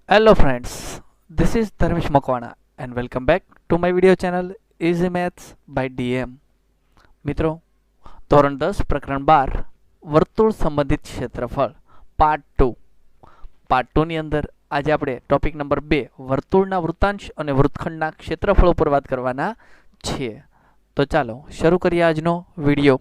Hello friends, this is Dharmesh Makwana and welcome back to my video channel Easy Maths by DM. મિત્રો ધોરણ 10 પ્રકરણ 12 વર્તુળ સંબંધિત ક્ષેત્રફળ પાર્ટ 2 ની અંદર આજે આપણે ટોપિક નંબર 2 વર્તુળના વૃત્તાંશ અને વૃત્તખંડના ક્ષેત્રફળ ઉપર વાત કરવાના છીએ. તો ચાલો શરૂ કરીએ આજનો વિડિયો.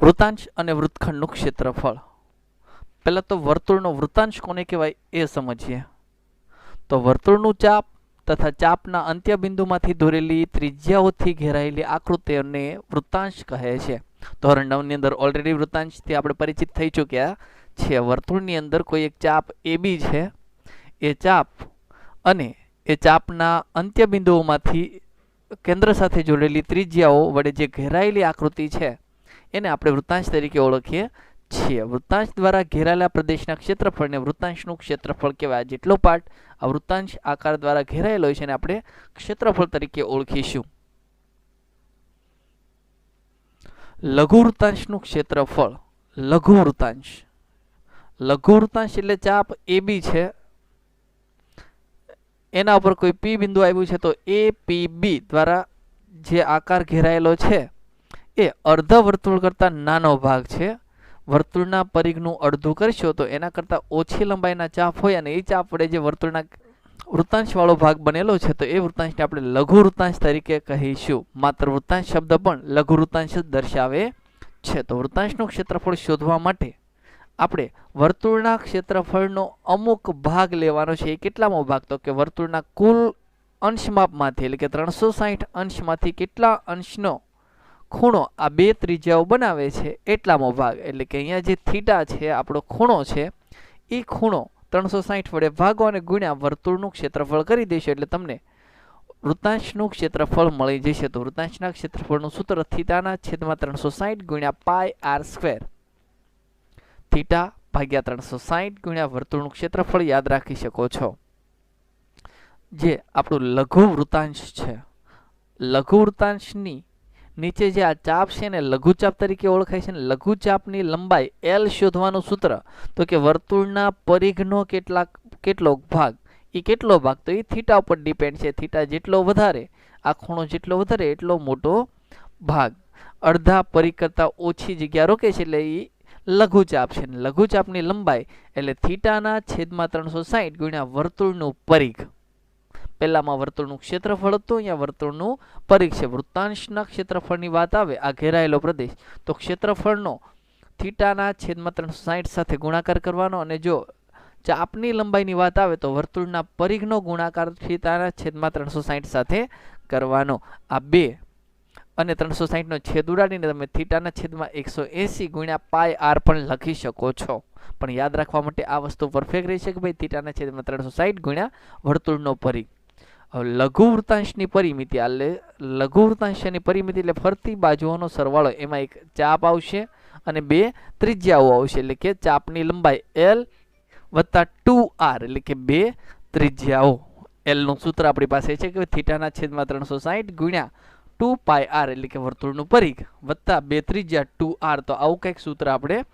વૃત્તાંશ અને વૃત્તખંડનું ક્ષેત્રફળ. પહેલા તો વર્તુળનો વૃત્તાંશ કોને કહેવાય એ સમજીએ. તો વર્તુળનું ચાપ તથા ચાપના અંત્યબિંદુમાંથી દોરેલી ત્રિજ્યાઓથી ઘેરાયેલી આકૃતિઓને વૃત્તાંશ કહે છે. ધોરણ 9 ની અંદર ઓલરેડી વૃત્તાંશથી આપણે પરિચિત થઈ ચૂક્યા છીએ. વર્તુળની અંદર કોઈ એક ચાપ AB છે. એ ચાપ અને એ ચાપના અંત્યબિંદુઓમાંથી કેન્દ્ર સાથે જોડેલી ત્રિજ્યાઓ વડે જે ઘેરાયેલી આકૃતિ છે એને આપણે વૃત્તાંશ તરીકે ઓળખીએ છીએ. વૃત્તાંશ દ્વારા ઘેરાયેલા પ્રદેશના ક્ષેત્રફળને વૃત્તાંશનું ક્ષેત્રફળ કહેવાય. જેટલો પાર્ટ આ વૃત્તાંશ આકાર દ્વારા ઘેરાયેલો હોય છે એને આપણે ક્ષેત્રફળ તરીકે ઓળખીશું. લઘુ વૃત્તાંશનું ક્ષેત્રફળ. લઘુ વૃત્તાંશ એટલે ચાપ AB છે, એના ઉપર કોઈ P બિંદુ આવ્યું છે તો APB દ્વારા જે આકાર ઘેરાયેલો છે એ અર્ધ વર્તુળ કરતા નાનો ભાગ છે. વર્તુળના પરિઘનું અડધું કરશો તો એના કરતા ઓછી લંબાઈના ચાપ હોય અને એ ચાપ વડે જે વર્તુળના વૃત્તાંશ વાળો ભાગ બનેલો છે તો એ વૃત્તાંશને આપણે લઘુ વૃત્તાંશ તરીકે કહીશું. માત્ર વૃત્તાંશ શબ્દ પણ લઘુ વૃત્તાંશ જ દર્શાવે છે. તો વૃત્તાંશનું ક્ષેત્રફળ શોધવા માટે આપણે વર્તુળના ક્ષેત્રફળનો અમુક ભાગ લેવાનો છે. એ કેટલામો ભાગ? તો કે વર્તુળના કુલ અંશમાપમાંથી એટલે કે 360 અંશમાંથી કેટલા અંશનો ખૂણો આ બે ત્રિજ્યાઓ બનાવે છે એટલામો ભાગ. એટલે કે અહીંયા જે થીટા છે આપણો ખૂણો છે એ ખૂણો 360 વડે ભાગો અને ગુણ્યા વર્તુળનું ક્ષેત્રફળ કરી દેશો એટલે તમને વૃત્તાંશનું ક્ષેત્રફળ મળી જશે. તો વૃત્તાંશના ક્ષેત્રફળનું સૂત્ર થીટાના છેદમાં 360 ગુણ્યા પાઈ આર સ્ક્વેર. થીટા ભાગ્યા 360 ગુણ્યા વર્તુળનું ક્ષેત્રફળ યાદ રાખી શકો છો. જે આપણું લઘુ વૃત્તાંશ છે. લઘુ વૃત્તાંશની નીચે જે આ ચાપ છે ને લઘુચાપ તરીકે ઓળખાય છે. ને લઘુચાપની લંબાઈ L શોધવાનું સૂત્ર તો કે વર્તુળના પરિઘનો કેટલો ભાગ. એ કેટલો ભાગ? તો એ થીટા ઉપર ડિપેન્ડ છે. થીટા જેટલો વધારે, આ ખૂણો જેટલો વધારે એટલો મોટો ભાગ. અડધા પરિઘ કરતા ઓછી જગ્યા રોકે છે એટલે એ લઘુચાપ છે. લઘુચાપની લંબાઈ એટલે થીટાના છેદમાં 360 ગુણ્યા વર્તુળનું પરિઘ. પહેલામાં વર્તુળનું ક્ષેત્રફળ હતું, અહીંયા વર્તુળનું પરિઘ છે. વૃત્તાંશના ક્ષેત્રફળની વાત આવે આ ઘેરાયેલો પ્રદેશ તો ક્ષેત્રફળનો થીટાના છેદમાં 360 સાથે ગુણાકાર કરવાનો અને જો ચાપની લંબાઈની વાત આવે તો વર્તુળના પરિઘનો ગુણાકાર થીટાના છેદમાં 360 સાથે કરવાનો. આ બે અને 360 નો છેદ ઉડાડીને તમે થીટાના છેદમાં 180 ગુણ્યા પાઈ આર પણ લખી શકો છો. પણ યાદ રાખવા માટે આ વસ્તુ પરફેક્ટ રહેશે કે ભાઈ થીટાના છેદમાં 360 ગુણ્યા વર્તુળનો પરિઘ. લઘુ વૃત્તાંશની પરિમિતિ લઘુ વૃત્તાંશની પરિમિતિ એટલે ફરતી બાજુઓનો સરવાળો. એમાં એક ચાપ આવશે અને બે ત્રિજ્યાઓ આવશે એટલે કે ચાપની લંબાઈ L વત્તા 2R એટલે કે બે ત્રિજ્યાઓ. L નું સૂત્ર આપણી પાસે છે કે થીટાના છેદમાં 360 ગુણ્યા 2 પાઈ આર એટલે કે વર્તુળનું પરિઘ વત્તા બે ત્રિજ્યા 2R. તો આવું કંઈક સૂત્ર આપણે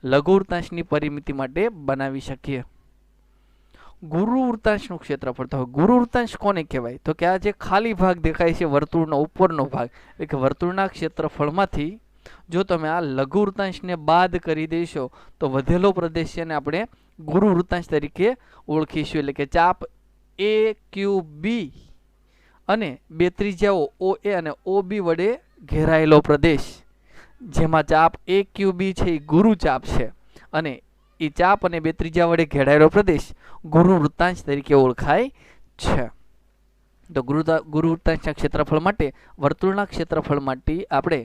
લઘુ વૃત્તાંશની પરિમિતિ માટે બનાવી શકીએ. ગુરુ વૃત્તાંશનું ક્ષેત્રફળ. તો ગુરુ વૃત્તાંશ કોને કહેવાય? તો કે આ જે ખાલી ભાગ દેખાય છે વર્તુળનો ઉપરનો ભાગ એટલે કે વર્તુળના ક્ષેત્રફળમાંથી જો તમે આ લઘુ વૃત્તાંશને બાદ કરી દેશો તો વધેલો પ્રદેશ છે ને આપણે ગુરુ વૃત્તાંશ તરીકે ઓળખીશું. એટલે કે ચાપ AQB અને બે ત્રિજ્યાઓ OA અને OB વડે ઘેરાયેલો પ્રદેશ જેમાં ચાપ AQB છે એ ગુરુ ચાપ છે અને એ ચાપ અને બે ત્રિજ્યા વડે ઘેરાયેલો પ્રદેશ ગુરુ વૃત્તાંશ તરીકે ઓળખાય છે. તો ગુરુ વૃત્તાંશના ક્ષેત્રફળ માટે વર્તુળના ક્ષેત્રફળ માટે આપણે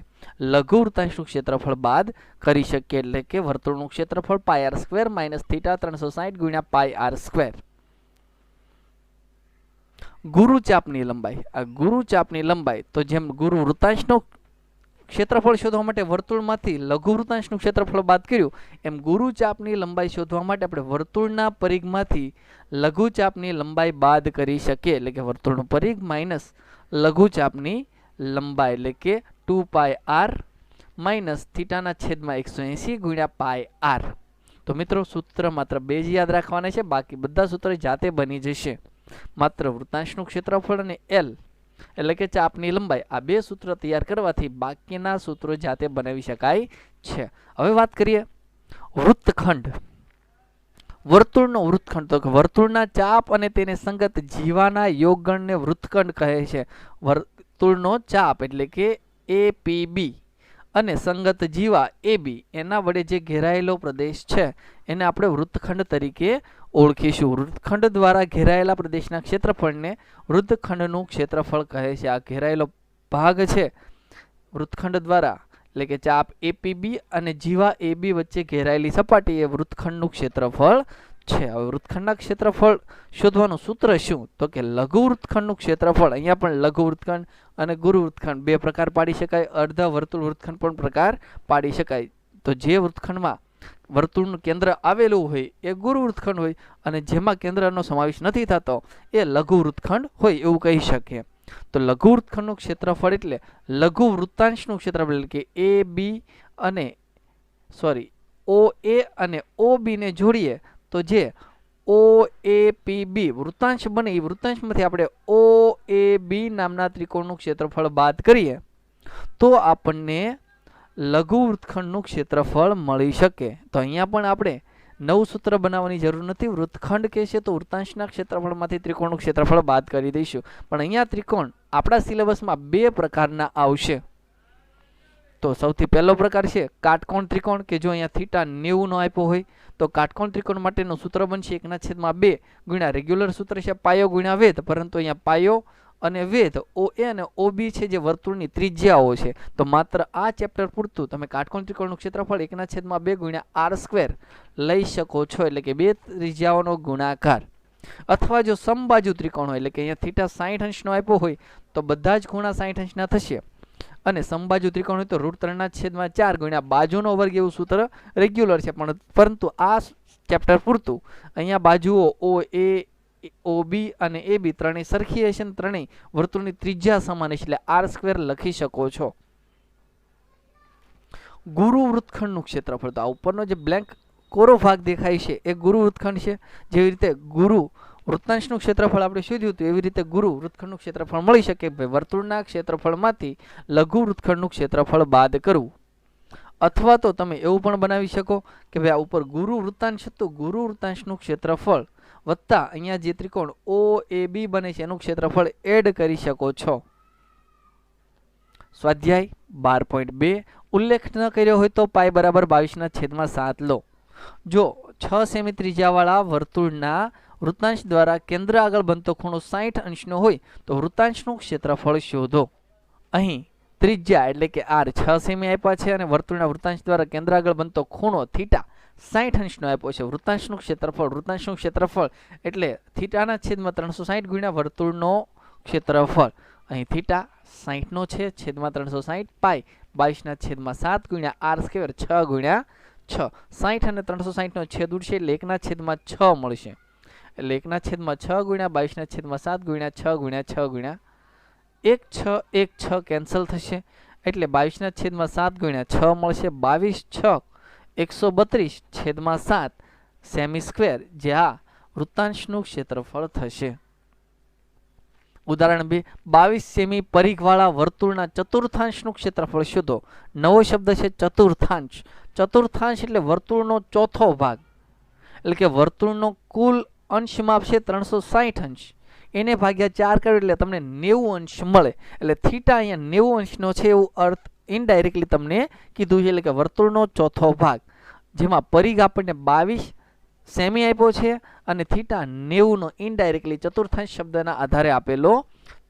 લઘુ વૃત્તાંશનું ક્ષેત્રફળ બાદ કરી શકીએ. એટલે કે વર્તુળનું ક્ષેત્રફળ પાઈ આર સ્ક્વેર માઇનસ થીટા 360 ગુણ્યા પાઈ આર સ્ક્વેર. ગુરુચાપની લંબાઈ. આ ગુરુચાપની લંબાઈ તો જેમ ગુરુ વૃત્તાંશનો ક્ષેત્રફળ શોધવા માટે વર્તુળમાંથી લઘુ વૃત્તાંશનું ક્ષેત્રફળ બાદ કર્યું એમ ગુરુચાપની લંબાઈ શોધવા માટે આપણે વર્તુળના પરિઘમાંથી લઘુચાપની લંબાઈ બાદ કરી શકીએ. એટલે કે વર્તુળનું પરિઘ માઇનસ લઘુચાપની લંબાઈ એટલે કે 2πr માઇનસ થીટાના છેદમાં 180 ગુણ્યા πr. તો મિત્રો સૂત્ર માત્ર 2 જ યાદ રાખવાના છે, બાકી બધા સૂત્ર જાતે બની જશે. માત્ર વૃત્તાંશનું ક્ષેત્રફળ અને L એટલે કે ચાપની લંબાઈ આ 2 સૂત્ર તૈયાર કરવાથી બાકીના સૂત્રો જાતે બનાવી શકાય છે. હવે વાત કરીએ વૃત્તખંડ. વર્તુળનો વૃત્તખંડ, તો વર્તુળના ચાપ અને તેને સંગત જીવાના યોગગણને વૃત્તખંડ કહે છે. વર્તુળનો ચાપ એટલે કે APB અને સંગત જીવા AB એના વડે જે ઘેરાયેલો પ્રદેશ છે એને આપણે વૃત્તખંડ તરીકે ઓળખીશું. વૃત્તખંડ દ્વારા ઘેરાયેલા પ્રદેશના ક્ષેત્રફળને વૃત્તખંડનું ક્ષેત્રફળ કહે છે. આ ઘેરાયેલો ભાગ છે વૃત્તખંડ દ્વારા એટલે કે ચાપ APB અને જીવા AB વચ્ચે ઘેરાયેલી સપાટી એ વૃત્તખંડનું ક્ષેત્રફળ છે. હવે વૃત્તખંડના ક્ષેત્રફળ શોધવાનું સૂત્ર શું? તો કે લઘુ વૃત્તખંડનું ક્ષેત્રફળ. અહીંયા પણ લઘુ વૃત્તખંડ અને ગુરુ વૃત્તખંડ 2 પ્રકાર પાડી શકાય. અર્ધ વર્તુળ વૃત્તખંડ પણ પ્રકાર પાડી શકાય. તો જે વૃત્તખંડમાં વર્તુળનું કેન્દ્ર આવેલું હોય એ ગુરુ વૃત્તખંડ હોય અને જેમાં કેન્દ્રનો સમાવેશ નથી થતો એ લઘુ વૃત્તખંડ હોય એવું કહી શકીએ. તો લઘુ વૃત્તખંડનું ક્ષેત્રફળ એટલે લઘુ વૃત્તાંશનું ક્ષેત્રફળ એટલે કે AB અને OA અને OB ને જોડીએ તો જે OAPB વૃત્તાંશ બને એ વૃત્તાંશમાંથી આપણે OAB નામના ત્રિકોણનું ક્ષેત્રફળ બાદ કરીએ તો આપણને લઘુ વૃત્તખંડનું ક્ષેત્રફળ મળી શકે. તો અહીંયા પણ આપણે નવું સૂત્ર બનાવવાની જરૂર નથી. વૃત્તખંડ કહેશે તો વૃત્તાંશના ક્ષેત્રફળમાંથી ત્રિકોણનું ક્ષેત્રફળ બાદ કરી દઈશું. પણ અહીંયા ત્રિકોણ આપણા સિલેબસમાં 2 પ્રકારના આવશે. તો સૌથી પહેલો પ્રકાર છે કાટકોણ ત્રિકોણ કે જો અહીંયા θ 90 નો આપ્યો હોય તો કાટકોણ ત્રિકોણ માટેનું સૂત્ર બનશે 1/2 ગુણ્યા રેગ્યુલર સૂત્ર છે પાયો ગુણ્યા વેધ, પરંતુ અહીંયા પાયો અને વેધ OA અને OB છે જે વર્તુળની ત્રિજ્યાઓ છે. તો માત્ર આ ચેપ્ટર પૂરતું તમે કાટકોણ ત્રિકોણનું ક્ષેત્રફળ 1/2 ગુણ્યા r² લઈ શકો છો, એટલે કે 2 ત્રિજ્યાઓનો ગુણાકાર. અથવા જો સમબાજુ ત્રિકોણ હોય એટલે કે અહીંયા θ 60 અંશનો આપ્યો હોય તો બધા જ ખૂણા 60 અંશના થશે અને સમબાજુ ત્રિકોણ હોય તો √3/4 ગુણ્યા બાજુનો વર્ગ એવું સૂત્ર રેગ્યુલર છે. પરંતુ આ ચેપ્ટર પૂરતું અહીંયા બાજુઓ OA OB અને AB ત્રણેય સરખી હશે અને ત્રણેય વર્તુળની ત્રિજ્યા સમાન છે એટલે r² લખી શકો છો. ગુરુ વૃત્તખંડનું ક્ષેત્રફળ, તો આ ઉપરનો જે બ્લેન્ક કોરો ભાગ દેખાય છે એ ગુરુ વૃત્તખંડ છે. જેવી રીતે ગુરુ વૃત્તાંશનું ક્ષેત્રફળ આપણે શોધ્યું હતું એવી રીતે ગુરુ વૃત્તખંડનું ક્ષેત્રફળ મળી શકે. ભાઈ વર્તુળના ક્ષેત્રફળમાંથી લઘુ વૃત્તખંડનું ક્ષેત્રફળ બાદ કરવું. અથવા તો તમે એવું પણ બનાવી શકો કે ભાઈ આ ઉપર ગુરુ વૃત્તાંશ હતું, ગુરુ વૃત્તાંશનું ક્ષેત્રફળ વત્તા અહીંયા જે ત્રિકોણ OAB બને છે એનું ક્ષેત્રફળ એડ કરી શકો છો. સ્વાધ્યાય 12.2 ઉલ્લેખ ન કર્યો હોય તો પાઈ બરાબર 22/7 લો. જો 6 સેમી ત્રિજ્યાવાળા વર્તુળના વૃત્તાંશ દ્વારા કેન્દ્ર આગળ બનતો ખૂણો 60 અંશનો હોય તો વૃત્તાંશનું ક્ષેત્રફળ શોધો. અહીં ત્રિજ્યા એટલે કે r 6 સેમી આપ્યા છે અને વર્તુળના વૃત્તાંશ દ્વારા કેન્દ્ર આગળ બનતો ખૂણો θ 60 અંશનો આપ્યો છે. વૃત્તાંશનું ક્ષેત્રફળ એટલે θના છેદમાં 360 ગુણ્યા વર્તુળનો ક્ષેત્રફળ. અહીં θ 60 નો છે છેદમાં 360 પાઈ 22/7 ગુણ્યા r² 6 ગુણ્યા 6. 60 અને 360 નો છેદ ઉડશે એટલે 1/6 મળશે. એટલે 1/6 ગુણ્યા 22/7 ગુણ્યા 6 ગુણ્યા 6 ગુણ્યા 1/6 કેન્સલ થશે એટલે 22/7 ગુણ્યા 6 મળશે. 22/6 132/7 સેમી સ્ક્વેર જે આ વૃત્તાંશનું ક્ષેત્રફળ થશે. ઉદાહરણ 2 22 સેમી પરિઘવાળા વર્તુળના ચતુર્થાંશનું ક્ષેત્રફળ શોધો. નવો શબ્દ છે ચતુર્થાંશ. ચતુર્થાંશ એટલે વર્તુળનો ચોથો ભાગ, એટલે કે વર્તુળનો કુલ અંશ માપ છે 360 અંશ, એને ભાગ્યા 4 કરો એટલે તમને 90 અંશ મળે. એટલે θ અહીંયા 90 અંશનો છે એવું અર્થ ઇનડાયરેક્ટલી તમને કીધું છે. એટલે કે વર્તુળનો ચોથો ભાગ જેમાં પરિઘ આપણને 22 સેમી આપ્યો છે અને θ 90 નો ઇનડાયરેક્ટલી ચતુર્થાંશ શબ્દના આધારે આપેલો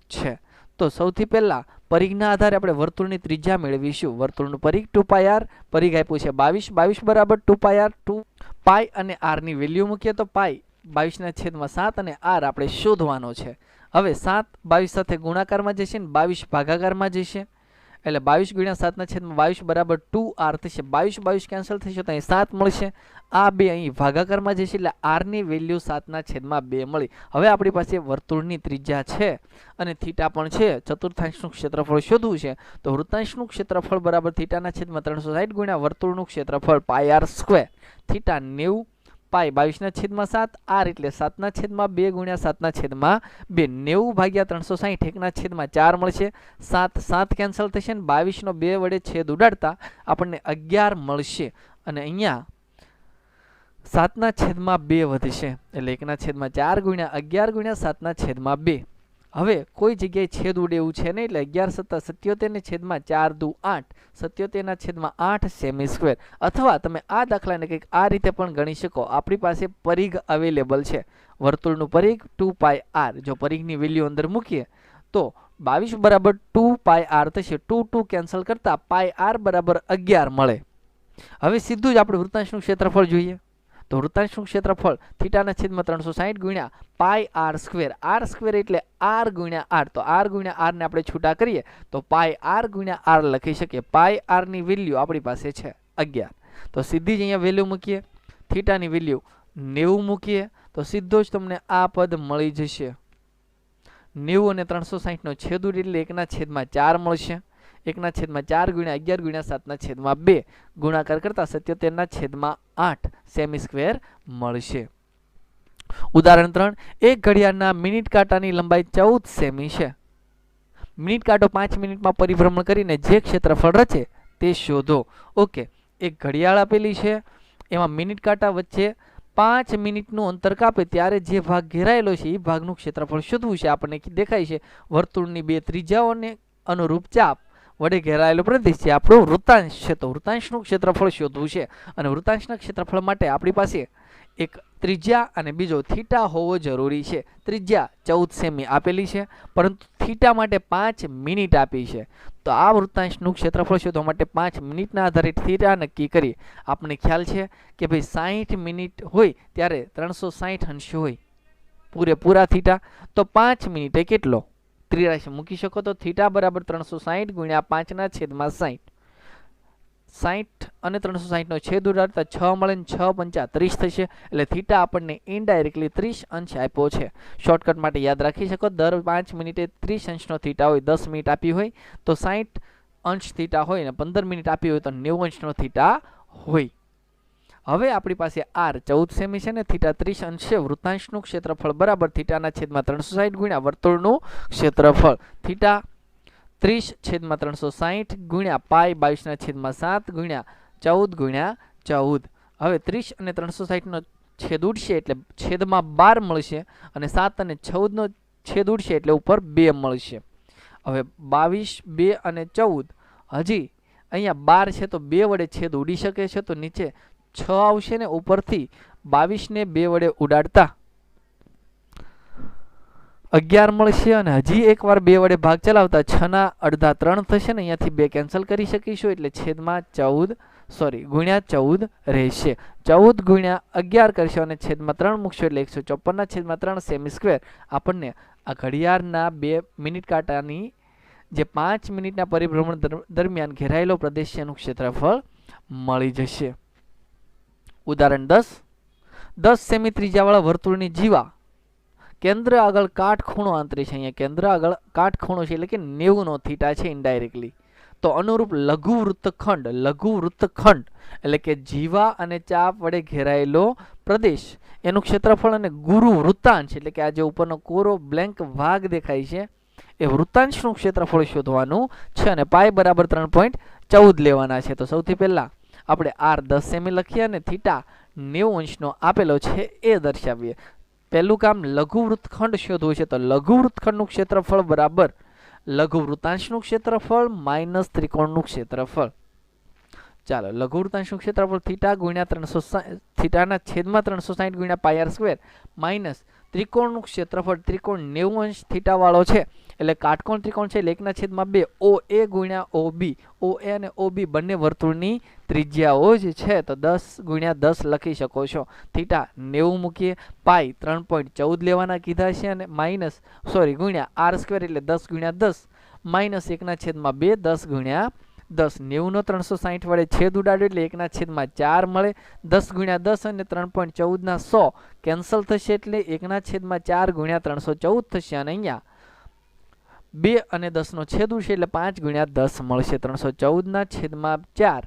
છે. તો સૌથી પહેલા પરિઘના આધારે આપણે વર્તુળની ત્રિજ્યા મેળવીશું. વર્તુળનું પરિઘ 2πr, પરિઘ આપ્યું છે 22 બરાબર 2πr. 2 પાઈ અને r ની વેલ્યુ મૂકીએ તો પાઈ 22/7 અને r આપણે શોધવાનો છે. હવે 7 22 સાથે ગુણાકારમાં જશે ને 22 ભાગાકારમાં જશે એટલે 22 ગુણ્યા 7 ના છેદમાં 22 બરાબર 2r થશે. 22 કેન્સલ થશે તો અહીં 7 મળશે. આ બે અહીં ભાગાકારમાં જશે એટલે r ની વેલ્યુ 7 ના છેદમાં 2 મળી. હવે આપણી પાસે વર્તુળની ત્રિજ્યા છે અને થીટા પણ છે. ચતુર્થાંશનું ક્ષેત્રફળ શોધવું છે તો વૃત્તાંશનું ક્ષેત્રફળ બરાબર થીટા ના છેદમાં 360 ગુણ્યા વર્તુળનું ક્ષેત્રફળ પાઈ r સ્ક્વેર. થીટા 90 પાઈ 22 ના છેદમાં 7 r એટલે 7 ના છેદમાં 2 ગુણ્યા 7 ના છેદમાં 2. 90 ભાગ્યા 360 1 ના છેદમાં 4 મળશે. 7 કેન્સલ થશે ને 22 નો 2 વડે છેદ ઉડાડતા આપણને 11 મળશે. અને અહીંયા 7 ના છેદમાં 2 વધશે એટલે 1 ના છેદમાં 4 ગુણ્યા 11 ગુણ્યા 7 ના છેદમાં 2. હવે કોઈ જગ્યાએ છેદ ઉડે એવું છે નહીં એટલે 11 + 77 ને છેદમાં 4 × 2 = 8. 77 ના છેદમાં 8 સેમી સ્ક્વેર. અથવા તમે આ દાખલાને કંઈક આ રીતે પણ ગણી શકો. આપણી પાસે પરિઘ અવેલેબલ છે, વર્તુળનું પરિઘ 2πr. જો પરિઘની વેલ્યુ અંદર મૂકીએ તો 22 બરાબર 2πr થશે. 2 કેન્સલ કરતા πr બરાબર 11 મળે. હવે સીધું જ આપણે વૃત્તાંશનું ક્ષેત્રફળ જોઈએ તો વૃત્તાંશનું ક્ષેત્રફળ થીટાના છેદમાં 360 ગુણ્યા પાઈ r સ્ક્વેર. r સ્ક્વેર એટલે r ગુણ્યા r. તો r ગુણ્યા r ને આપણે છૂટા કરીએ તો પાઈ r ગુણ્યા r લખી શકીએ. પાઈ r ની વેલ્યુ આપણી પાસે છે 11. તો સીધી જ અહીંયા વેલ્યુ મૂકીએ. થીટાની વેલ્યુ 90 મૂકીએ તો સીધો જ તમને આ પદ મળી જશે. 90 અને 360 નો છેદ ઉડે એટલે 1 ના છેદમાં 4 મળશે. 1 ના છેદમાં 4 ગુણ્યા 11 ગુણ્યા 7 ના છેદમાં 2 ગુણાકાર કરતા 77 ના છેદમાં 8 સેમી સ્ક્વેર મળશે. ઉદાહરણ 3. એક ઘડિયાળના મિનિટ કાંટાની લંબાઈ 14 સેમી છે. મિનિટ કાંટો 5 મિનિટમાં પરિભ્રમણ કરીને જે ક્ષેત્રફળ રચે તે શોધો. ઓકે, એક ઘડિયાળ આપેલી છે, એમાં મિનિટ કાંટા વચ્ચે 5 મિનિટનું અંતર કાપે ત્યારે જે ભાગ ઘેરાયેલો છે એ ભાગનું ક્ષેત્રફળ શોધવું છે. આપણને દેખાય છે વર્તુળની બે ત્રિજ્યાઓને અનુરૂપ ચાપ વડે ઘેરાયેલો પ્રદેશ છે આપણો વૃત્તાંશ છે. તો વૃત્તાંશનું ક્ષેત્રફળ શોધવું છે અને વૃત્તાંશના ક્ષેત્રફળ માટે આપણી પાસે એક ત્રિજ્યા અને બીજો થીટા હોવો જરૂરી છે. ત્રિજ્યા 14 સેમી આપેલી છે પરંતુ થીટા માટે 5 મિનિટ આપી છે. તો આ વૃત્તાંશનું ક્ષેત્રફળ શોધવા માટે 5 મિનિટના આધારે થીટા નક્કી કરીએ. આપણને ખ્યાલ છે કે ભાઈ 60 મિનિટ હોય ત્યારે 360 અંશ હોય પૂરેપૂરા થીટા. તો 5 મિનિટે કેટલો 83 મૂકી શકો તો થીટા બરાબર 360 ગુણ્યા 5 ના છેદમાં 60. 60 અને 360 નો છેદ ઉડાડતા 6 મળે ને 6 × 5 = 30 થશે. એટલે થીટા આપણને ઇનડાયરેક્ટલી 30 અંશ આપ્યો છે. શોર્ટકટ માટે યાદ રાખી શકો દર 5 મિનિટે 30 અંશનો થીટા હોય. 10 મિનિટ આપી હોય તો 60 અંશ થીટા હોય ને 15 મિનિટ આપી હોય તો 90 અંશનો થીટા હોય. હવે આપણી પાસે r 14 સેમી છે ને થીટા 30 અંશ છે. વૃત્તાંશનું ક્ષેત્રફળ બરાબર થીટાના છેદમાં 360 ગુણ્યા વર્તુળનું ક્ષેત્રફળ. થીટા 30 છેદમાં 360 ગુણ્યા પાઈ 22 ના છેદમાં 7 ગુણ્યા 14 ગુણ્યા 14. હવે 30 અને 360 નો છેદ ઉડશે એટલે છેદમાં 12 મળશે અને 7 અને 14 નો છેદ ઉડશે એટલે ઉપર 2 મળશે. હવે 22, 2 અને 14 હજી અહીંયા 12 છે તો 2 વડે છેદ ઉડી શકે છે તો નીચે 6 આવશે ને ઉપરથી 22 ને 2 વડે ઉડાડતા 11 મળશે અને હજી એકવાર 2 વડે ભાગ ચલાવતા 6 ના અડધા 3 થશે ને અહીંયાથી 2 કેન્સલ કરી શકીશું એટલે છેદમાં 14 ગુણ્યા 14 રહેશે. 14 ગુણ્યા 11 કરશો અને છેદમાં 3 મૂકશો એટલે 154 ના છેદમાં 3 સેમી સ્ક્વેર. આપણને આ ઘડિયાળના 2 મિનિટ કાંટાની જે 5 મિનિટના પરિભ્રમણ દરમિયાન ઘેરાયેલો પ્રદેશ છે એનું ક્ષેત્રફળ મળી જશે. ઉદાહરણ 10. 10 સેમી ત્રિજ્યાવાળા વર્તુળની જીવા કેન્દ્ર આગળ કાટખૂણો આંતરે છે. અહીંયા કેન્દ્ર આગળ કાટખૂણો છે એટલે કે 90 નો થીટા છે ઇનડાયરેક્ટલી. તો અનુરૂપ લઘુ વૃત્તખંડ એટલે કે જીવા અને ચાપ વડે ઘેરાયેલો પ્રદેશ એનું ક્ષેત્રફળ અને ગુરુ વૃત્તાંશ એટલે કે આ જે ઉપરનો કોરો બ્લેન્ક ભાગ દેખાય છે એ વૃત્તાંશનું ક્ષેત્રફળ શોધવાનું છે અને પાઈ બરાબર 3.14 લેવાના છે. તો સૌથી પહેલા આપણે r 10 સેમી લખીએ અને થીટા 90 અંશનો આપેલો છે એ દર્શાવીએ. પહેલું કામ લઘુ વૃત્તખંડ શોધવું છે તો લઘુ વૃત્તખંડનું ક્ષેત્રફળ બરાબર લઘુ વૃત્તાંશનું ક્ષેત્રફળ માઇનસ ત્રિકોણનું ક્ષેત્રફળ. ચાલો લઘુ વૃત્તાંશનું ક્ષેત્રફળ થીટા ગુણ્યા 360 થીટાના છેદમાં 360 ગુણ્યા પાઈ r સ્ક્વેર માઇનસ ત્રિકોણનું ક્ષેત્રફળ. ત્રિકોણ 90 અંશ થીટા વાળો છે એટલે કાટકોણ ત્રિકોણ છે એટલે 1/2 OA ગુણ્યા OB. OA અને OB બંને વર્તુળની ત્રિજ્યાઓ જ છે તો 10 ગુણ્યા 10 લખી શકો છો. થીટા 90 મૂકીએ, પાઈ 3.14 લેવાના કીધા છે અને ગુણ્યા r સ્ક્વેર એટલે 10 ગુણ્યા 10 માઇનસ 1/2 10 ગુણ્યા 10 90 નો 360 વડે છેદ ઉડાડ્યો એટલે 1/4 મળે 10 ગુણ્યા 10 અને 3.14 ના 100 કેન્સલ થશે એટલે 1/4 ગુણ્યા 314 થશે અને અહીંયા 2 અને 10 નો છેદ ઉડશે એટલે 5 ગુણ્યા 10 મળશે 314/4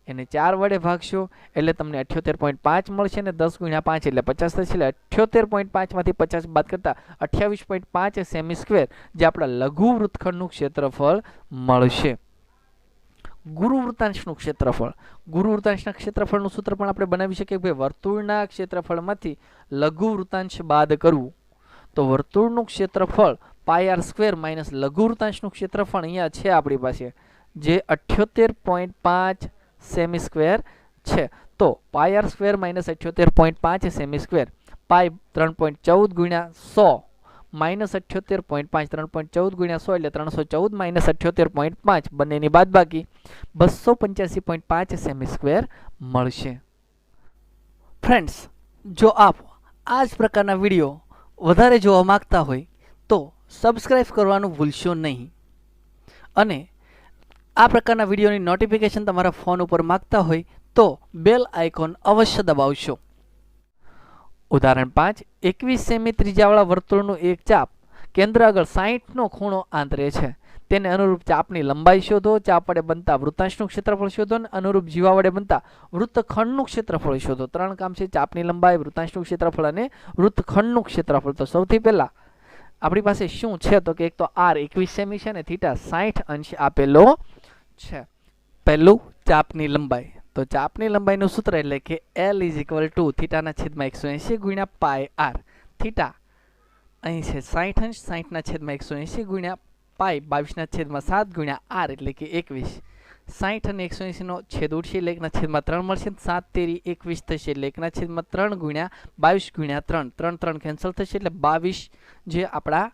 એને 4 વડે ભાગશો એટલે તમને 78.5 મળશે અને 10 ગુણ્યા 5 એટલે 50 થશે એટલે 78.5 માંથી 50 બાદ કરતા 28.5 સેમી સ્ક્વેર જે આપણા લઘુ વૃત્તખંડનું ક્ષેત્રફળ મળશે. ગુરુ વૃત્તાંશનું ક્ષેત્રફળ, ગુરુ વૃત્તાંશના ક્ષેત્રફળનું સૂત્ર પણ આપણે બનાવી શકીએ કે વર્તુળના ક્ષેત્રફળમાંથી લઘુ વૃત્તાંશ બાદ કરવું તો વર્તુળનું ક્ષેત્રફળ πr² માઇનસ લઘુ વૃત્તાંશનું ક્ષેત્રફળ અહીંયા છે આપણી પાસે જે 78.5 સેમી સ્ક્વેર છે. તો πr² માઇનસ 78.5 સેમી સ્ક્વેર પાઈ 3.14 ગુણ્યા 100 માઇનસ 78.5 3.14 ગુણ્યા 100 એટલે 314 માઇનસ 78.5 બંનેની બાદબાકી 285.5 સેમી સ્ક્વેર મળશે. ફ્રેન્ડ્સ, જો આપ આ જ પ્રકારના વિડીયો વધારે જોવા માંગતા હોય તો સબસ્ક્રાઇબ કરવાનું ભૂલશો નહીં અને આ પ્રકારના વિડીયોની નોટિફિકેશન તમારા ફોન ઉપર માંગતા હોય તો બેલ આઇકોન અવશ્ય દબાવશો. ઉદાહરણ 5 21 સેમી ત્રિજ્યાવાળા વર્તુળનું એક ચાપ કેન્દ્ર આગળ 60 નો ખૂણો આંતરે છે. તેને અનુરૂપ ચાપની લંબાઈ શોધો. ચાપ વડે બનતા વૃત્તાંશનું ક્ષેત્રફળ શોધો અને અનુરૂપ જીવા વડે બનતા વૃત્તખંડનું ક્ષેત્રફળ શોધો. 3 કામ છે: ચાપની લંબાઈ, વૃત્તાંશનું ક્ષેત્રફળ અને વૃત્તખંડનું ક્ષેત્રફળ. તો સૌથી પહેલા આપણી પાસે શું છે તો કે એક તો r 21 સેમી છે અને θ 60 અંશ આપેલો છે. પહેલું ચાપની લંબાઈ, તો ચાપની લંબાઈનું સૂત્ર એટલે કે L = θ/180 ગુણ્યા πr. θ અહીં છે 60 અંશ, 60/180 ગુણ્યા પાઈ 22/7 ગુણ્યા r એટલે કે 21. 60 અને 180 નો છેદ ઉડશે એટલે 1/3 મળશે. 7 તેરી 21 થશે એટલે 1/3 ગુણ્યા 22 ગુણ્યા 3 3 કેન્સલ થશે એટલે 22 જે આપણા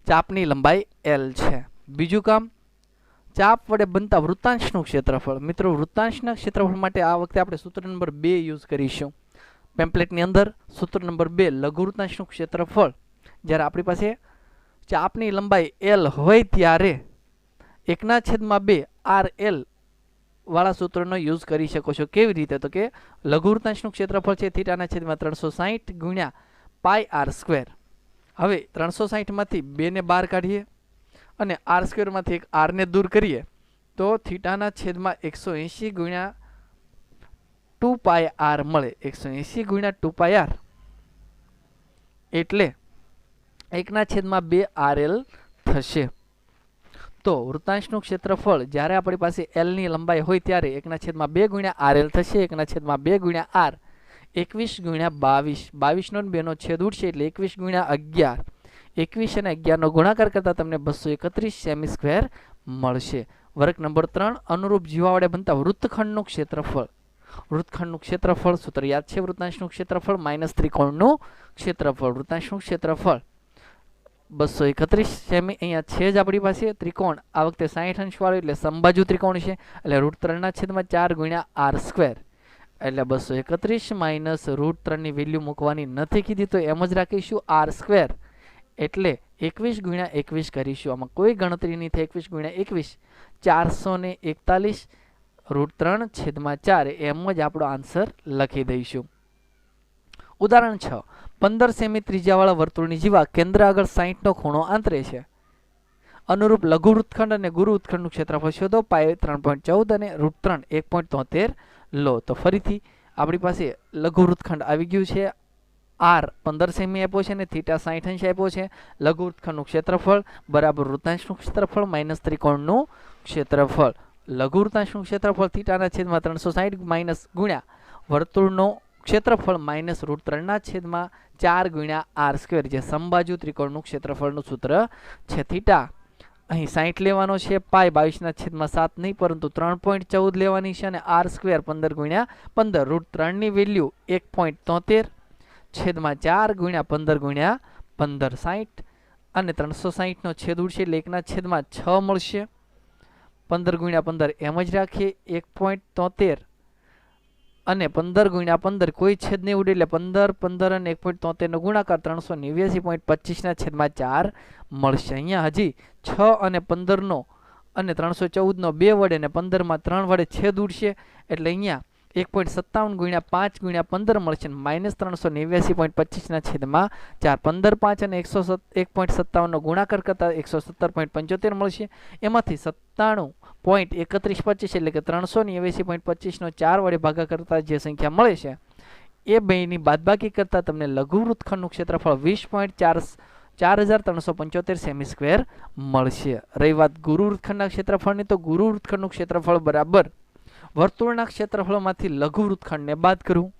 ચાપની લંબાઈ L છે. બીજું કામ, ચાપ વડે બનતા વૃત્તાંશનું ક્ષેત્રફળ. મિત્રો, વૃત્તાંશના ક્ષેત્રફળ માટે આ વખતે આપણે સૂત્ર નંબર 2 યુઝ કરીશું. પેમ્પલેટની અંદર સૂત્ર નંબર 2 લઘુ વૃત્તાંશનું ક્ષેત્રફળ. જ્યારે આપણી પાસે ચાપની લંબાઈ L હોય ત્યારે 1/2 RL વાળા સૂત્રનો યુઝ કરી શકો છો. કેવી રીતે તો કે લઘુ વૃત્તાંશનું ક્ષેત્રફળ છે θ/360 ગુણ્યા πr². હવે 360 માંથી 2 ને બહાર કાઢીએ અને r² માંથી એક r ને દૂર કરીએ તો θ/180 ગુણ્યા 2πr મળે. 180 ગુણ્યા 2πr એટલે 1/2 RL થશે. તો વૃત્તાંશનું ક્ષેત્રફળ જ્યારે આપણી પાસે L ની લંબાઈ હોય ત્યારે 1/2 ગુણ્યા RL થશે. 1/2 ગુણ્યા r 21 ગુણ્યા 22. 22 નો 2 નો છેદ ઉડશે એટલે 21 ગુણ્યા 11. 21 અને 11 નો ગુણાકાર કરતા તમને 231 સેમી સ્ક્વેર મળશે. વર્ગ નંબર 3 અનુરૂપ જીવા વડે બનતા વૃત્તખંડનું ક્ષેત્રફળ. વૃત્તખંડનું ક્ષેત્રફળ સૂત્ર યાદ છે. વૃત્તાંશનું ક્ષેત્રફળ માઇનસ ત્રિકોણનું ક્ષેત્રફળ. વૃત્તાંશનું ક્ષેત્રફળ 231 સેમી અહીંયા છે જ આપણી પાસે. ત્રિકોણ આ વખતે 60 અંશ વાળો એટલે સમબાજુ ત્રિકોણ છે એટલે √3/4 ગુણ્યા r² એટલે 231 માઇનસ √3 ની વેલ્યુ મૂકવાની નથી કીધી તો એમ જ રાખીશું r² એટલે 21 ગુણ્યા 21 કરીશું. આમાં કોઈ ગણતરી નહીં થાય. 21 ગુણ્યા 21 441 √3/4 એમ જ આપણો આન્સર લખી દઈશું. ઉદાહરણ 6 15 સેમી ત્રિજ્યાવાળા વર્તુળની જીવા કેન્દ્ર આગળ 60 નો ખૂણો આંતરે છે. અનુરૂપ લઘુ વૃત્તખંડ અને ગુરુ વૃત્તખંડનું ક્ષેત્રફળ શોધો. પાઈ 3.14 અને √3 1.73 લો. તો ફરીથી આપણી પાસે લઘુ વૃત્તખંડ આવી ગયું છે. r 15 સેમી આપ્યો છે અને θ 60 અંશ આપ્યો છે. લઘુ વૃત્તખંડનું ક્ષેત્રફળ બરાબર વૃત્તાંશનું ક્ષેત્રફળ માઇનસ ત્રિકોણનું ક્ષેત્રફળ. લઘુ વૃત્તાંશનું ક્ષેત્રફળ θ/360 માઇનસ ગુણ્યા વર્તુળનું ક્ષેત્રફળ માઇનસ √3/4 ગુણ્યા r² જે સમબાજુ ત્રિકોણનું ક્ષેત્રફળનું સૂત્ર છે. θ અહીં 60 લેવાનો છે. પાઈ 22/7 નહીં પરંતુ 3.14 લેવાની છે અને r² 15 ગુણ્યા 15 √3 ની વેલ્યુ 1.73/4 ગુણ્યા 15 ગુણ્યા 15 60 અને 360 નો છેદ ઉડશે એટલે 1/6 મળશે. 15 ગુણ્યા 15 એમ જ રાખીએ. 1.73 અને 15 ગુણ્યા 15 કોઈ છેદ નહીં ઉડે એટલે 15 15 અને 1.73 નો ગુણાકાર 389.25 ના છેદમાં 4 મળશે. અહીંયા હજી 6 અને 15 નો અને 314 નો 2 વડે અને 15 માં 3 વડે છેદ ઉડશે એટલે અહીંયા 1.57 ગુણ્યા 5 ગુણ્યા 15 મળશે માઇનસ 389.25 ના છેદમાં 4. 15 5 અને 1.57 નો ગુણાકાર કરતા 117.75 મળશે. એમાંથી 97.3125 એટલે કે 389.25 નો 4 વડે ભાગા કરતા જે સંખ્યા મળે છે એ બેની બાદબાકી કરતા તમને લઘુ વૃત્તખંડનું ક્ષેત્રફળ 20.4375 સેમી સ્ક્વેર મળશે. રહી વાત ગુરુ વૃત્તખંડના ક્ષેત્રફળની, તો ગુરુ વૃત્તખંડનું ક્ષેત્રફળ બરાબર વર્તુળના ક્ષેત્રફળમાંથી લઘુ વૃત્તખંડને બાદ કરવું.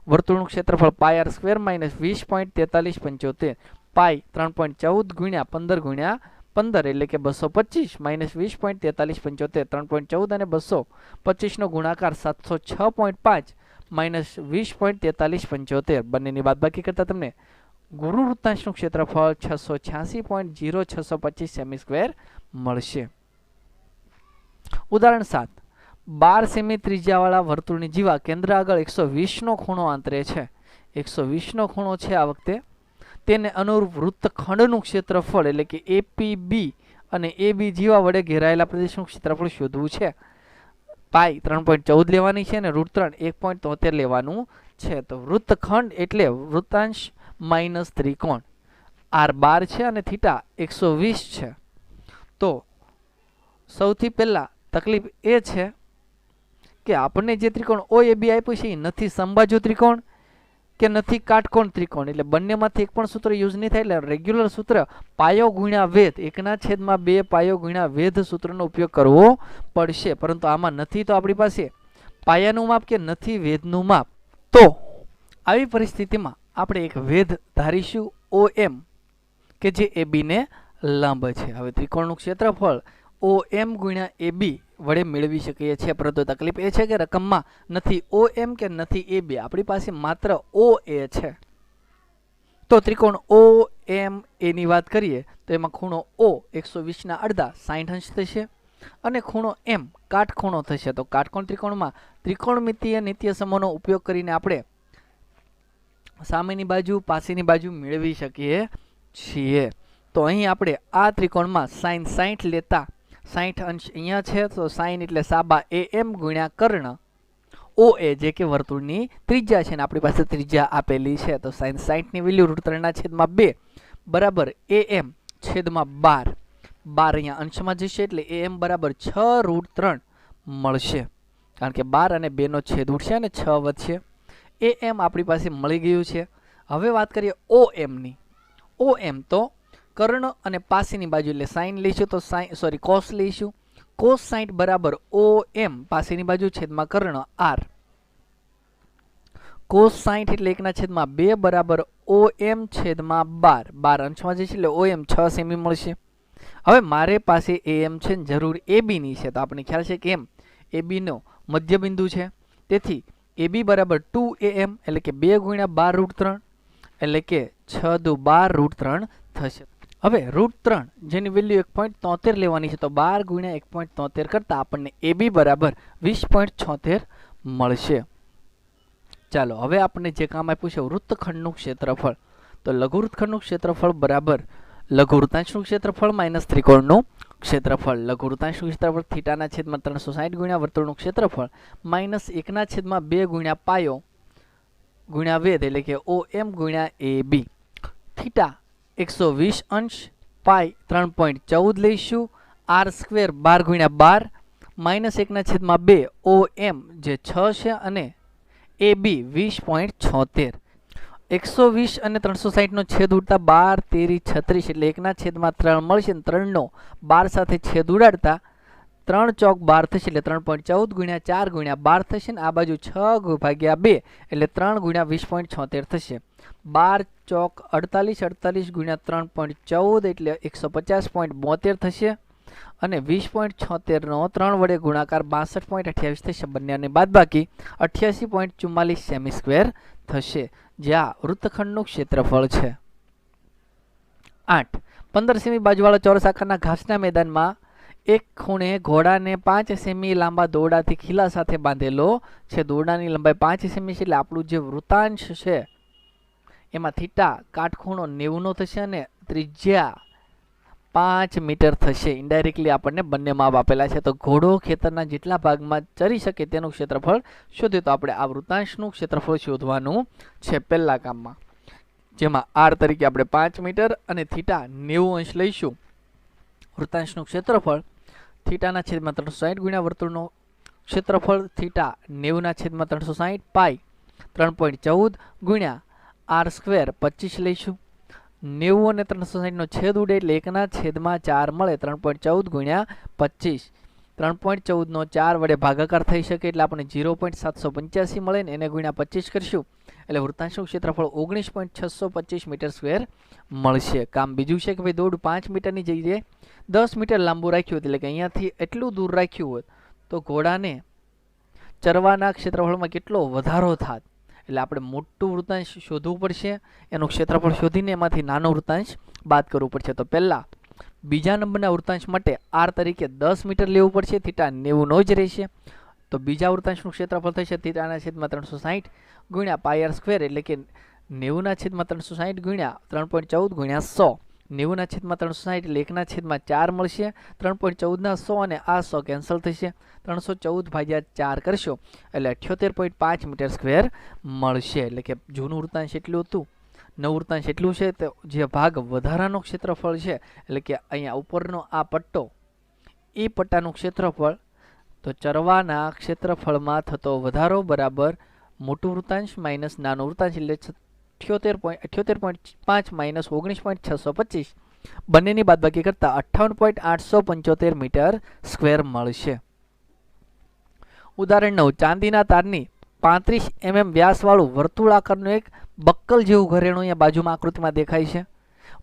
વર્તુળનું ક્ષેત્રફળ પાય આર સ્ક્વેર માઇનસ 20.4375 પાય 3.14 ગુણ્યા 15 ગુણ્યા 15 એટલે કે 225 માઇનસ 20.4375 3.14 અને 225 નો ગુણાકાર 706.5 માઇનસ 20.4375 બંનેની બાદબાકી કરતા તમને ગુરુ વૃત્તાંશનું ક્ષેત્રફળ 686.0625 સેમી સ્ક્વેર મળશે. ઉદાહરણ 7. 12 સેમી ત્રિજ્યાવાળા વર્તુળની જીવા કેન્દ્ર આગળ 120 નો ખૂણો આંતરે છે. 120 નો ખૂણો છે આ વખતે. તેને અનુરૂપ વૃત્તખંડનું ક્ષેત્રફળ એટલે કે એપીબી અને એબી જીવા વડે ઘેરાયેલા પ્રદેશનું ક્ષેત્રફળ શોધવું છે. પાઈ 3.14 લેવાની છે અને √3 1.73 લેવાનું છે. તો વૃત્તખંડ એટલે વૃત્તાંશ માઇનસ ત્રિકોણ. આર 12 છે અને થીટા 120 છે. તો સૌથી પહેલા તકલીફ એ છે કે આપણને જે ત્રિકોણ ઓએબી આપ્યું છે એ નથી સમબાજુ ત્રિકોણ કે નથી કાટકોણ ત્રિકોણ, એટલે બંનેમાંથી એક પણ સૂત્ર યુઝ નહીં થાય. એટલે રેગ્યુલર સૂત્ર પાયો ગુણ્યા વેધ 1/2 પાયો ગુણ્યા વેધ સૂત્રનો ઉપયોગ કરવો પડશે. પરંતુ આમાં નથી, તો આપણી પાસે પાયાનું માપ કે નથી વેધનું માપ. તો આવી પરિસ્થિતિમાં આપણે એક વેધ ધારીશું OM કે જે AB ને લંબ છે. હવે ત્રિકોણનું ક્ષેત્રફળ OM ગુણ્યા AB વડે મેળવી શકીએ છીએ, પરંતુ તકલીફ એ છે કે રકમમાં નથી OM કે નથી AB, આપણી પાસે માત્ર OA છે. તો ત્રિકોણ OMA ની વાત કરીએ તો એમાં ખૂણો O 120 ના અડધા 60 અંશ થશે અને ખૂણો M કાટખૂણો થશે. તો કાટકોણ ત્રિકોણમાં ત્રિકોણમિતીય નિત્ય સમૂહનો ઉપયોગ કરીને આપણે સામેની બાજુ પાસેની બાજુ મેળવી શકીએ છીએ. તો અહીં આપણે આ ત્રિકોણમાં sin 60 લેતા 60 અંશ અહીંયા છે, તો sin એટલે સાબા AM ગુણ્યા કર્ણ OA જે કે વર્તુળની ત્રિજ્યા છે, ને આપણી પાસે ત્રિજ્યા આપેલી છે. તો sin 60 ની વેલ્યુ √3/2 બરાબર AM છેદમાં 12 અહીંયા અંશમાં જશે એટલે AM બરાબર 6√3 મળશે, કારણ કે 12 અને 2 નો છેદ ઉડશે અને 6 વધશે. AM આપણી પાસે મળી ગયું છે. હવે વાત કરીએ OM ની. OM તો કર્ણ અને પાસેની બાજુ એટલે સાઇન લઈશું, તો cos લઈશું. cos 60 બરાબર OM પાસેની બાજુ છેદમાં કર્ણ R. cos 60 એટલે 1/2 બરાબર OM છેદમાં 12 અંશમાં જશે એટલે OM 6 સેમી મળશે. હવે મારે પાસે AM છે, જરૂર AB ની છે, તો આપણે ખ્યાલ છે કે AB નો મધ્ય બિંદુ છે. તેથી AB બરાબર 2AM એટલે કે 2 ગુણ્યા 12 √3 એટલે કે 6 દુ 12 √3 થશે. હવે √3 જેની વેલ્યુ 1.73 લેવાની છે, તો 12 ગુણ્યા 1.73 કરતા આપણને AB બરાબર 20.76 મળશે. ચાલો હવે આપણને જે કામ આપ્યું છે વૃત્તખંડનું ક્ષેત્રફળ. તો લઘુ વૃત્તખંડનું ક્ષેત્રફળ બરાબર લઘુ વૃત્તાંશનું ક્ષેત્રફળ માઇનસ ત્રિકોણનું ક્ષેત્રફળ. લઘુ વૃત્તાંશનું ક્ષેત્રફળ થીટાના છેદમાં 360 ગુણ્યા વર્તુળનું ક્ષેત્રફળ માઇનસ 1/2 ગુણ્યા પાયો ગુણ્યા વેધ એટલે કે OM ગુણ્યા AB. થીટા 120 અંશ પાઈ 3.14 લઈશું. R સ્ક્વેર 12 ગુણ્યા 12 માઇનસ 1/2 OM જે 6 છે અને AB 20.76. 120 અને 360 નો છેદ ઉડતા 12 13 36 એટલે 1/3 મળશે. 3 નો 12 સાથે છેદ ઉડાડતા 3 ચોક 12 થશે એટલે 3.14 ગુણ્યા 4 ગુણ્યા 12 થશે ને આ બાજુ 6 ભાગ્યા 2 એટલે 3 ગુણ્યા 20.76 થશે. 12 ચોક 48 ગુણ્યા 3.14 એટલે 150.72 થશે અને 20.76 નો 3 વડે ગુણાકાર 62.28 થશે. બંનેની બાદબાકી 88.44 સેમી સ્ક્વેર થશે, જ્યાં વૃત્તખંડનું ક્ષેત્રફળ છે. 8. 15 સેમી બાજુવાળા ચોરસ આકારના ઘાસના મેદાનમાં એક ખૂણે ઘોડાને 5 સેમી લાંબા દોરડાથી ખીલા સાથે બાંધેલો છે. દોરડાની લંબાઈ 5 સેમી છે, એટલે આપણું જે વૃતાંશ છે એમાં થીટા કાટખૂણો 90 નો થશે અને ત્રિજ્યા 5 મીટર થશે. ઇનડાયરેક્ટલી આપણને બંને માપ આપેલા છે. તો ઘોડો ખેતરના જેટલા ભાગમાં ચરી શકે તેનું ક્ષેત્રફળ શોધ્યું. તો આપણે આ વૃતાંશનું ક્ષેત્રફળ શોધવાનું છે પહેલા કામમાં, જેમાં આર તરીકે આપણે 5 મીટર અને થીટા 90 અંશ લઈશું. વૃતાંશનું ક્ષેત્રફળ થીટાના છેદમાં 360 ગુણ્યા વર્તુળનું ક્ષેત્રફળ થીટા 90 ના છેદમાં 360 પાઈ 3.14 ગુણ્યા આર સ્ક્વેર 25 લઈશું. 90 અને 360 નો છેદ ઉડે એટલે 1 ના છેદમાં 4 મળે. 3.14 ગુણ્યા 25, 3.14 નો 4 વડે ભાગાકાર થઈ શકે એટલે આપણને 0.785 મળે ને એને ગુણ્યા 25 કરશું એટલે વૃતાંશનું ક્ષેત્રફળ 19.625 મીટર સ્ક્વેર મળશે. કામ બીજું છે કે ભાઈ દોરડું 5 મીટરની જગ્યાએ 10 મીટર લાંબુ રાખ્યું, એટલે કે અહીંયાથી એટલું દૂર રાખ્યું હોત તો ઘોડાને ચરવાના ક્ષેત્રફળમાં કેટલો વધારો થાત. એટલે આપણે મોટું વૃતાંશ શોધવું પડશે, એનું ક્ષેત્રફળ શોધીને એમાંથી નાનો વૃતાંશ બાદ કરવું પડશે. તો પહેલા બીજા નંબરના વૃતાંશ માટે આર તરીકે 10 મીટર લેવું પડશે, થીટા 90 નો જ રહેશે. તો બીજા વૃતાંશનું ક્ષેત્રફળ થશે થીટાના છેદમાં 360 ગુણ્યા પાઈ આર સ્ક્વેર, એટલે કે 90 ના છેદમાં 360 ગુણ્યા 3.14 ગુણ્યા 100. 90 ના છેદમાં 360 એટલે 1 ના છેદમાં 4 મળશે. 3.14 ના 100 અને આ 100 કેન્સલ થશે. 314 ભાગ્યા 4 કરશો એટલે 78.5 મીટર સ્ક્વેર મળશે. એટલે કે જૂનું વૃતાંશ એટલું હતું, નવું વૃતાંશ એટલું છે. તો જે ભાગ વધારાનો ક્ષેત્રફળ છે, એટલે કે અહીંયા ઉપરનો આ પટ્ટો, એ પટ્ટાનું ક્ષેત્રફળ, તો ચરવાના ક્ષેત્રફળમાં થતો વધારો બરાબર મોટું વૃતાંશ માઇનસ નાનું વૃતાંશ, એટલે 78.5 માઇનસ 19.625 બંનેની બાદબાકી કરતા 58.875 મીટર સ્ક્વેર મળશે. ઉદાહરણ 9, ચાંદીના તારની 35 mm વ્યાસવાળું વર્તુળાકારનું એક બક્કલ જેવું ઘરેણું અહીંયા બાજુમાં આકૃતિમાં દેખાય છે.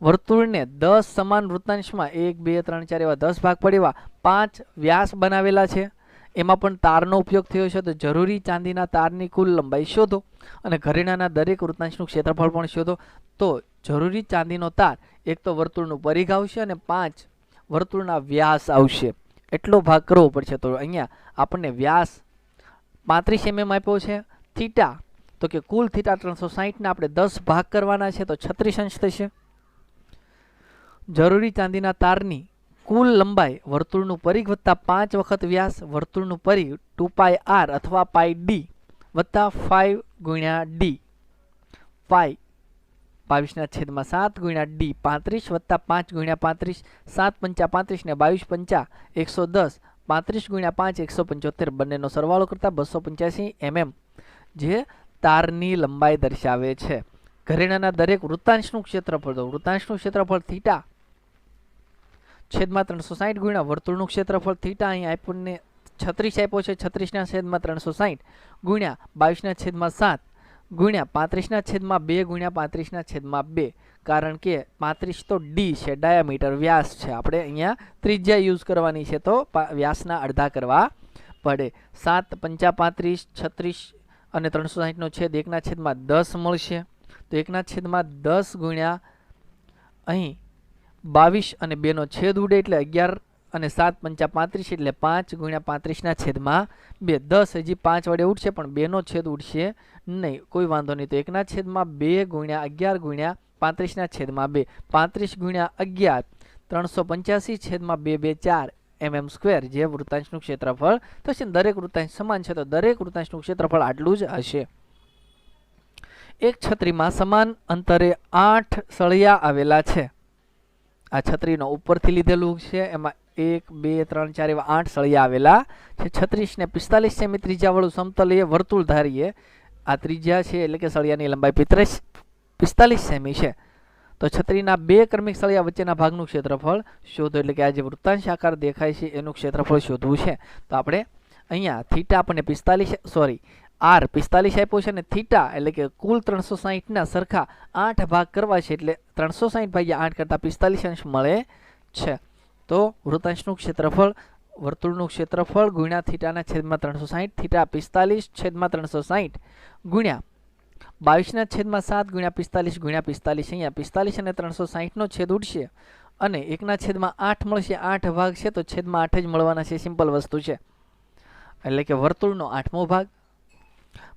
વર્તુળને 10 સમાન વૃતાંશમાં 1, 2, 3, 4 એવા 10 ભાગ પડે એવા 5 વ્યાસ બનાવેલા છે. એમાં પણ તારનો ઉપયોગ થયો છે. તો જરૂરી ચાંદીના તારની કુલ લંબાઈ શોધો અને ઘરેણાના દરેક વૃતાંશનું ક્ષેત્રફળ પણ શોધો. તો જરૂરી ચાંદીનો તાર એક તો વર્તુળનું પરિઘ આવશે અને 5 વર્તુળના વ્યાસ આવશે. એટલો ભાગ કરવો પડશે. તો અહીંયા આપણને વ્યાસ 35 mm આપ્યો છે. થીટા તો કે કુલ થીટા 360 ના આપણે 10 ભાગ કરવાના છે, તો 36 અંશ થશે. જરૂરી ચાંદીના તારની કુલ લંબાઈ વર્તુળનું પરિઘ વત્તા 5 વખત વ્યાસ, વર્તુળનું પરિઘ 2 પાઈ આર અથવા પાઈ ડી વત્તા 5 ગુણ્યા ડી, પાઈ 22 ના છેદમાં 7 ગુણ્યા ડી 35 વત્તા 5 ગુણ્યા 35, 7 પંચા 35 ને 22 પંચા 110, 35 ગુણ્યા 5 175 બંનેનો સરવાળો કરતા 285 mm જે તારની લંબાઈ દર્શાવે છે. ઘરેણાના દરેક વૃતાંશનું ક્ષેત્રફળ, તો વૃતાંશનું ક્ષેત્રફળ થીટા છેદમાં 360 ગુણ્યા વર્તુળનું ક્ષેત્રફળ થીટા અહીં આપણને 36 આપ્યો છે. 36 ના છેદમાં 360 ગુણ્યા 22 ના છેદમાં 7 ગુણ્યા 35 ના છેદમાં 2 ગુણ્યા 35 ના છેદમાં 2, કારણ કે 35 તો ડી છે, ડાયામીટર વ્યાસ છે. આપણે અહીંયા ત્રિજ્યા યુઝ કરવાની છે, તો વ્યાસના અડધા કરવા પડે. 7 પંચા 35, 36 અને 360 નો છેદ 1 ના છેદમાં 10 મળશે. તો 1 ના છેદમાં 10 ગુણ્યા અહીં 22 અને 2 નો છેદ ઉડે એટલે 11 અને 7 પંચા 35 એટલે 5 ગુણ્યા 35 ના છેદમાં 2. 10 હજી 5 વડે ઉડશે પણ 2 નો છેદ ઉડશે નહીં, કોઈ વાંધો નહીં. તો 1 ના છેદમાં 2 ગુણ્યા 11 ગુણ્યા 35 ના છેદમાં 2, 35 ગુણ્યા 11 385 છેદમાં 2, 2, 4 mm સ્ક્વેર જે વૃતાંશનું ક્ષેત્રફળ થશે. દરેક વૃતાંશ સમાન છે, તો દરેક વૃતાંશનું ક્ષેત્રફળ આટલું જ હશે. એક છત્રીમાં સમાન અંતરે 8 સળિયા આવેલા છે. આ છત્રીનો ઉપરથી લીધેલું છે, એમાં 1, 2, 3, 4 એવા 8 સળિયા આવેલા છે. 36 ને 45 સેમી ત્રિજ્યાવાળું સમતલીય વર્તુળ ધારીએ. આ ત્રિજ્યા છે એટલે કે સળિયાની લંબાઈ 45 સેમી છે. તો છત્રીના 2 ક્રમિક સળિયા વચ્ચેના ભાગનું ક્ષેત્રફળ શોધો. એટલે કે આ જે વૃત્તાંશ આકાર દેખાય છે એનું ક્ષેત્રફળ શોધવું છે. તો આપણે અહીંયા થીટા આપણને 45 આપ્યો છે અને થીટા એટલે કે કુલ 360 ના સરખા 8 ભાગ કરવા છે, એટલે 360 ભાગ્યા 8 કરતા 45 અંશ મળે છે. તો વૃતાંશનું ક્ષેત્રફળ વર્તુળનું ક્ષેત્રફળ ગુણ્યા થીટાના છેદમાં 360, થીટા 45 છેદમાં 360 ગુણ્યા 22 ના છેદમાં 7 ગુણ્યા 45 ગુણ્યા 45. અહીંયા 45 અને 360 નો છેદ ઉડશે અને 1/8 મળશે. 8 ભાગ છે તો છેદમાં 8 જ મળવાના છે. સિમ્પલ વસ્તુ છે. એટલે કે વર્તુળનો 8મો ભાગ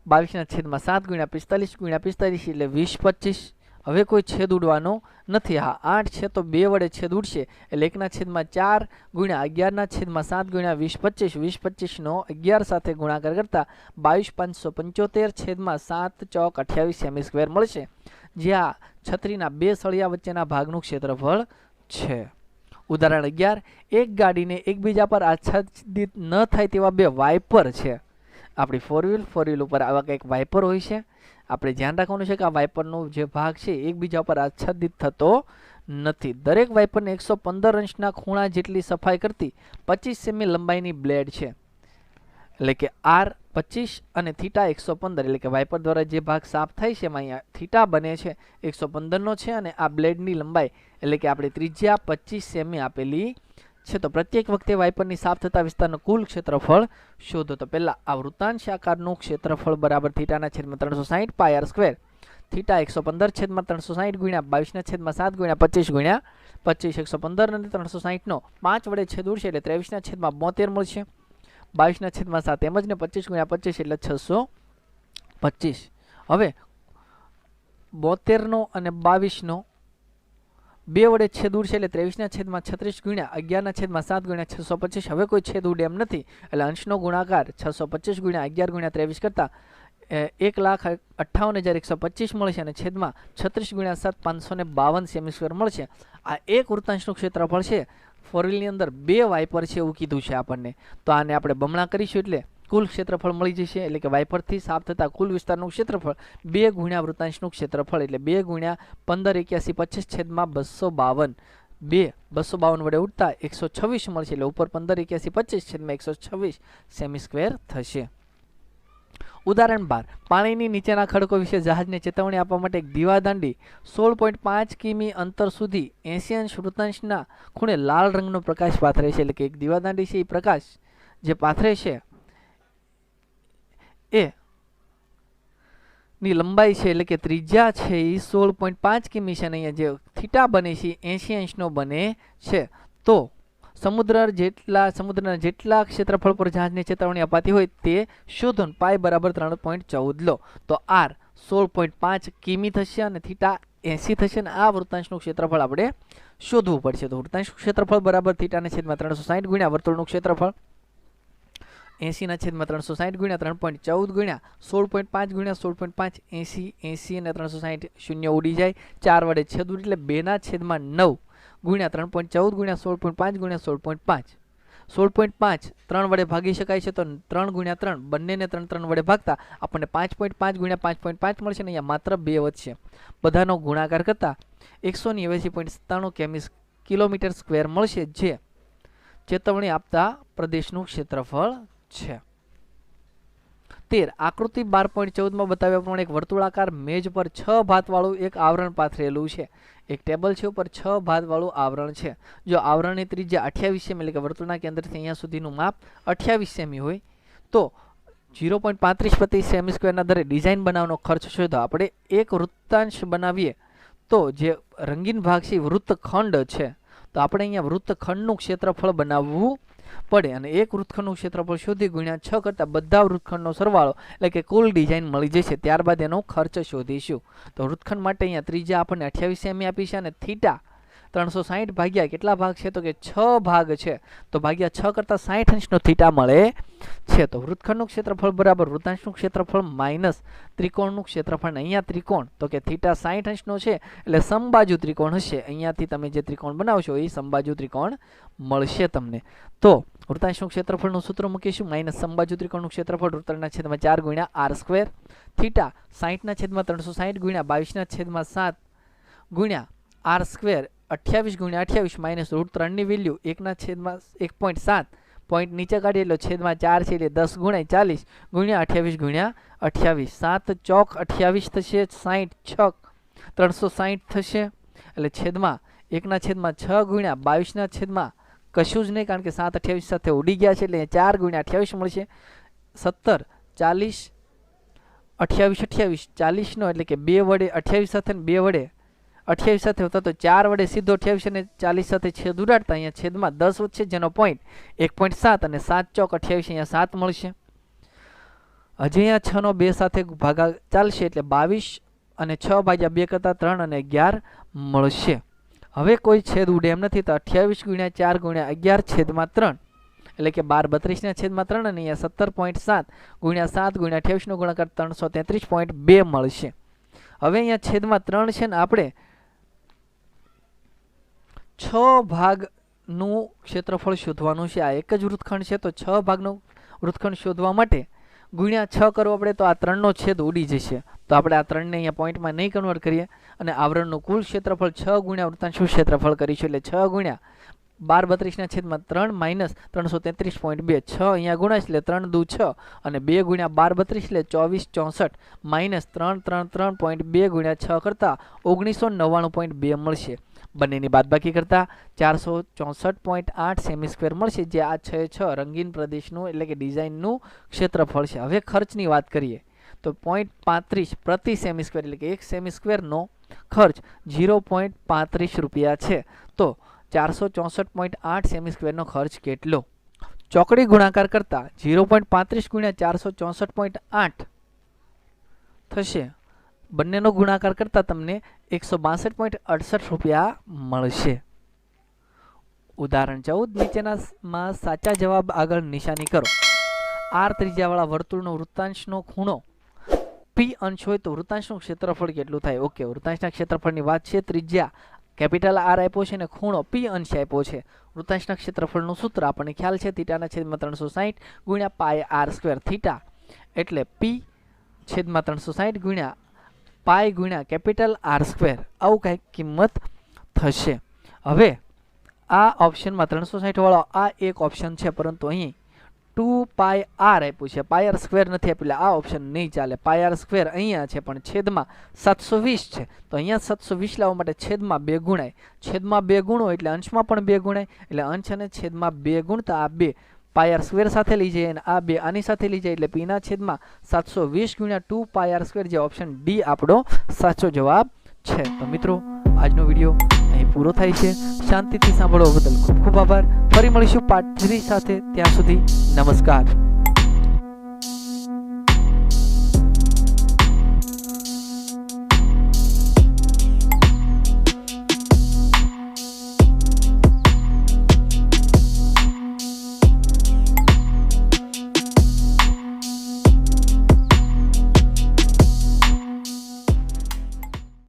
22/7 ગુણ્યા 45 ગુણ્યા 45 એટલે 20/25. હવે કોઈ છેદ ઉડવાનો નથી. હા 8 છે તો 2 વડે છેદ ઉડશે એટલે 1/4 ગુણ્યા 11/7 ગુણ્યા 20/25. 20/25 નો 11 સાથે ગુણાકાર કરતા 22,575 છેદમાં 7 ચોક 28 સેમી સ્ક્વેર મળશે. જ્યાં છત્રીના બે સળિયા વચ્ચેના ભાગનું ક્ષેત્રફળ છે. ઉદાહરણ 11. એક ગાડીને એકબીજા પર આચ્છાદિત ન થાય તેવા બે વાઇપર છે. આપણી ફોર વ્હીલ ઉપર આવા કંઈક વાઇપર હોય છે. આપણે ધ્યાન રાખવાનું છે કે આ વાઇપરનો જે ભાગ છે એકબીજા પર આચ્છાદિત થતો નથી. દરેક વાઇપરને 115 અંશના ખૂણા જેટલી સફાઈ કરતી 25 સેમી લંબાઈની બ્લેડ છે. એટલે કે આર 25 અને થીટા 115. એટલે કે વાઇપર દ્વારા જે ભાગ સાફ થાય છે એમાં અહીંયા થીટા બને છે 115નો છે અને આ બ્લેડની લંબાઈ એટલે કે આપણે ત્રિજ્યા 25 સેમી આપેલી છે. તો પ્રત્યેક વખતે વાઇપરની સાફ થતા વિસ્તારનું કુલ ક્ષેત્રફળ શોધો. તો પહેલા આ વૃત્તાંશ આકારનું ક્ષેત્રફળ બરાબર થીટાના છેદમાં 360 પાઈ આર સ્ક્વેર. થીટા 115 છેદમાં 360 ગુણ્યા 22/7 ગુણ્યા 25 ગુણ્યા 25. 115 અને 360 નો 5 વડે છેદ ઉડશે એટલે 23/72 મળશે. 22/7 એમ જ ને 25 ગુણ્યા 25 એટલે 625. હવે 72 નો અને 22 નો 2 વડે છેદ ઉડશે એટલે 23/36 ગુણ્યા 11/7 ગુણ્યા 625. હવે કોઈ છેદ ઉડે એમ નથી એટલે અંશનો ગુણાકાર 625 ગુણ્યા 11 ગુણ્યા 23 કરતા 1,58,125 મળશે અને છેદમાં 36 ગુણ્યા 7 552 સેમી સ્ક્વેર મળશે. આ એક વૃત્તાંશનું ક્ષેત્રફળ છે. ફોર વ્હીલની અંદર બે વાઇપર છે એવું કીધું છે આપણને. તો આને આપણે બમણા કરીશું એટલે કુલ ક્ષેત્રફળ મળી જશે. એટલે કે વાઇપરથી સાફ થતા કુલ વિસ્તારનું ક્ષેત્રફળ 2 ગુણ્યા વૃત્તાંશનું ક્ષેત્રફળ એટલે 2 ગુણ્યા 1581 છેદમાં 252. 252 વડે ઉડતા 126 મળશે એટલે ઉપર 1581 છેદમાં 126 સેમી સ્ક્વેર થશે. ઉદાહરણ 12. પાણીની નીચેના ખડકો વિશે જહાજને ચેતવણી આપવા માટે એક દીવાદાંડી 16.5 કિમી અંતર સુધી 80 અંશ વૃત્તાંશના ખૂણે લાલ રંગનો પ્રકાશ પાથરે છે. એટલે કે એક દીવાદાંડી છે એ પ્રકાશ જે પાથરે છે એ ની લંબાઈ છે એટલે કે ત્રિજ્યા છે એ 16.5 કિમી છે અને અહીંયા જે થીટા બને છે 80 અંશનો બને છે. તો સમુદ્રના જેટલા ક્ષેત્રફળ પર જહાજને ચેતવણી અપાતી હોય તે શોધો. પાઈ બરાબર 3.14 લો. તો આર 16.5 કિમી થશે અને થીટા 80 થશે અને આ વૃત્તાંશનું ક્ષેત્રફળ આપણે શોધવું પડશે. તો વૃત્તાંશનું ક્ષેત્રફળ બરાબર થીટાના છેદમાં 360 ગુણ્યા વર્તુળનું ક્ષેત્રફળ 80/360 ગુણ્યા 3.14 ગુણ્યા 16.5 ગુણ્યા 16.5 80 અને 360 શૂન્ય ઉડી જાય. 4 વડે છેદ ઉડી એટલે 2/9 ગુણ્યા 3.14 ગુણ્યા 16.5 ગુણ્યા 16.5. 16.5 3 વડે ભાગી શકાય છે તો 3 ગુણ્યા 3 બંનેને 3 વડે ભાગતા આપણને 5.5 ગુણ્યા 5.5 મળશે ને અહીંયા માત્ર 2 વધશે. બધાનો ગુણાકાર કરતા 189.97 કિલોમીટર સ્ક્વેર મળશે જે ચેતવણી આપતા પ્રદેશનું ક્ષેત્રફળ છે. 13. આકૃતિ 12.14 માં બતાવ્યા પ્રમાણે એક વર્તુળાકાર મેજ પર 6 ભાતવાળું એક આવરણ પાથરેલું છે. એક ટેબલ છે ઉપર 6 ભાતવાળું આવરણ છે. જો આવરણની ત્રિજ્યા 28 સેમી એટલે કે વર્તુળના કેન્દ્રથી અહીંયા સુધીનું માપ 28 સેમી હોય તો 0.35 પ્રતિ સેમી સ્ક્વેરના દરે ડિઝાઇન બનાવવાનો ખર્ચ શોધો. આપણે એક વૃત્તાંશ બનાવીએ તો જે રંગીન ભાગ છે વૃત્તખંડ છે તો આપણે અહીંયા વૃત્તખંડનું ક્ષેત્રફળ બનાવવું પડે અને એક વૃત્તખંડનું ક્ષેત્રફળ શોધી ગુણ્યા 6 કરતા બધા વૃત્તખંડનો સરવાળો એટલે કે કુલ ડિઝાઇન મળી જશે. ત્યારબાદ એનો ખર્ચ શોધીશું. તો વૃત્તખંડ માટે અહીંયા ત્રિજ્યા આપણને 28 સેમી આપી છે અને થીટા 360 ભાગ્યા કેટલા ભાગ છે તો કે 6 ભાગ છે તો ભાગ્યા 6 કરતા 60 અંશનો થીટા મળે છે. તો વૃત્તખંડનું ક્ષેત્રફળ બરાબર વૃત્તાંશનું ક્ષેત્રફળ માઇનસ ત્રિકોણનું ક્ષેત્રફળ. અહીંયા ત્રિકોણ તો કે થીટા 60 અંશનો છે એટલે સમબાજુ ત્રિકોણ હશે. અહીંયાથી તમે જે ત્રિકોણ બનાવશો એ સમબાજુ ત્રિકોણ મળશે તમને. તો વૃત્તાંશનું ક્ષેત્રફળનું સૂત્ર મૂકીશું માઇનસ સમબાજુ ત્રિકોણનું ક્ષેત્રફળ વૃત્તના છેદમાં 4 ગુણ્યા આર સ્ક્વેર. થીટા 60/360 ગુણ્યા 22/7 ગુણ્યા આર સ્ક્વેર 28 ગુણ્યા 28 માઇનસ √3 ની વેલ્યુ 1/1.7 પોઈન્ટ નીચે કાઢીએ એટલે છેદમાં 4 છે એટલે 10 ગુણ્યા 40 ગુણ્યા 28 ગુણ્યા 28 7 ચોક 28 થશે 60 છક 360 થશે એટલે છેદમાં 1/6 ગુણ્યા 22 કશું જ નહીં કારણ કે 7 28 સાથે ઉડી ગયા છે એટલે 4 ગુણ્યા 28 મળશે. 17 40 28 40 નો એટલે કે 2 વડે 28 સાથે 2 વડે 28 સાથે હોતા તો 4 વડે સીધો 28 અને 40 સાથે છેદ ઉડાડતા અહીંયા છેદમાં 10 વધશે, જેનો પોઈન્ટ 1.7 અને 7 ચોક 28, અહીંયા 7 મળશે. હજી અહીંયા 6 નો 2 સાથે ભાગા ચાલશે એટલે 22 અને 6 ભાગ્યા 2 કરતા 3 અને 11 મળશે. હવે કોઈ છેદ ઉડે એમ નથી, તો 28 ગુણ્યા 4 ગુણ્યા 11 છેદમાં 3 એટલે કે 12 32 ના છેદમાં 3 અને અહીંયા 17.7 ગુણ્યા 7 ગુણ્યા 28 નો ગુણાકાર 333.2 મળશે. હવે અહીંયા છેદમાં 3 છે ને આપણે 6 ભાગનું ક્ષેત્રફળ શોધવાનું છે. આ એક જ વૃત્તખંડ છે તો 6 ભાગનું વૃત્તખંડ શોધવા માટે ગુણ્યા 6 કરવો પડે તો આ 3 નો છેદ ઉડી જશે. તો આપણે આ 3 ને અહીંયા પોઈન્ટમાં નહીં કન્વર્ટ કરીએ અને આવરણનું કુલ ક્ષેત્રફળ 6 ગુણ્યા વૃત્તાંશનું ક્ષેત્રફળ કરીશું. એટલે 6 ગુણ્યા 12 32 ના છેદમાં 3 માઇનસ 333.2, 6 અહીંયા ગુણાશ એટલે 3 દુ 6 અને 2 ગુણ્યા 12 32 એટલે 24 64 માઇનસ 333.2 ગુણ્યા 6 કરતા 1999.2 મળશે. બંનેની બાદબાકી કરતા 464.8 સેમી સ્ક્વેર મળશે, જે આ 6 રંગીન પ્રદેશનું એટલે કે ડિઝાઇનનું ક્ષેત્રફળ છે. હવે ખર્ચની વાત કરીએ તો 0.35 પ્રતિ સેમી સ્ક્વેર એટલે કે 1 સેમી સ્ક્વેરનો ખર્ચ 0.35 રૂપિયા છે. તો 464.8 સેમી સ્ક્વેરનો ખર્ચ કેટલો? ચોકડી ગુણાકાર કરતા 0.35 ગુણ્યા 464.8 થશે. બંનેનો ગુણાકાર કરતા તમને 162.68 રૂપિયા મળશે. ઉદાહરણ 14 નીચેનામાં સાચા જવાબ આગળ નિશાની કરો. r ત્રિજ્યાવાળા વર્તુળનો વૃત્તાંશનો ખૂણો p અંશ હોય તો વૃત્તાંશનું ક્ષેત્રફળ કેટલું થાય? ઓકે, વૃત્તાંશના ક્ષેત્રફળની વાત છે. ત્રિજ્યા કેપિટલ R આપ્યો છે અને ખૂણો p અંશ આપ્યો છે. વૃત્તાંશના ક્ષેત્રફળનું સૂત્ર આપણને ખ્યાલ છે, થીટાના છેદમાં 360 ગુણ્યા પાય r સ્ક્વેર. થીટા એટલે p છેદમાં 360 ગુણ્યા પાય ગુણ્યા કેપિટલ R સ્ક્વેર, આવું કંઈક કિંમત થશે. હવે આ ઓપ્શનમાં 360 વાળો આ એક ઓપ્શન છે, પરંતુ અહીં 2 પાય r આપ્યું છે, પાય r સ્ક્વેર નથી આપ્યું, એટલે આ ઓપ્શન નહીં ચાલે. પાય r સ્ક્વેર અહીંયા છે પણ છેદમાં 720 છે, તો અહીંયા 720 લાવવા માટે છેદમાં 2 ગુણાય. છેદમાં 2 ગુણો એટલે અંશમાં પણ 2 ગુણાય, એટલે અંશ અને છેદમાં 2 ગુણતા આ 2 પાય r સ્ક્વેર સાથે લઈ જઈએ અને આ 2 આની સાથે લઈ જાય એટલે p ના છેદમાં 720 ગુણ્યા 2 પાય r સ્ક્વેર, જે ઓપ્શન ડી આપણો સાચો જવાબ છે. તો મિત્રો, આજનો વિડીયો અહીં પૂરો થાય છે. શાંતિથી સાંભળવા બદલ ખૂબ ખૂબ આભાર. ફરી મળીશું પાર્ટ 3 સાથે. ત્યાં સુધી નમસ્કાર.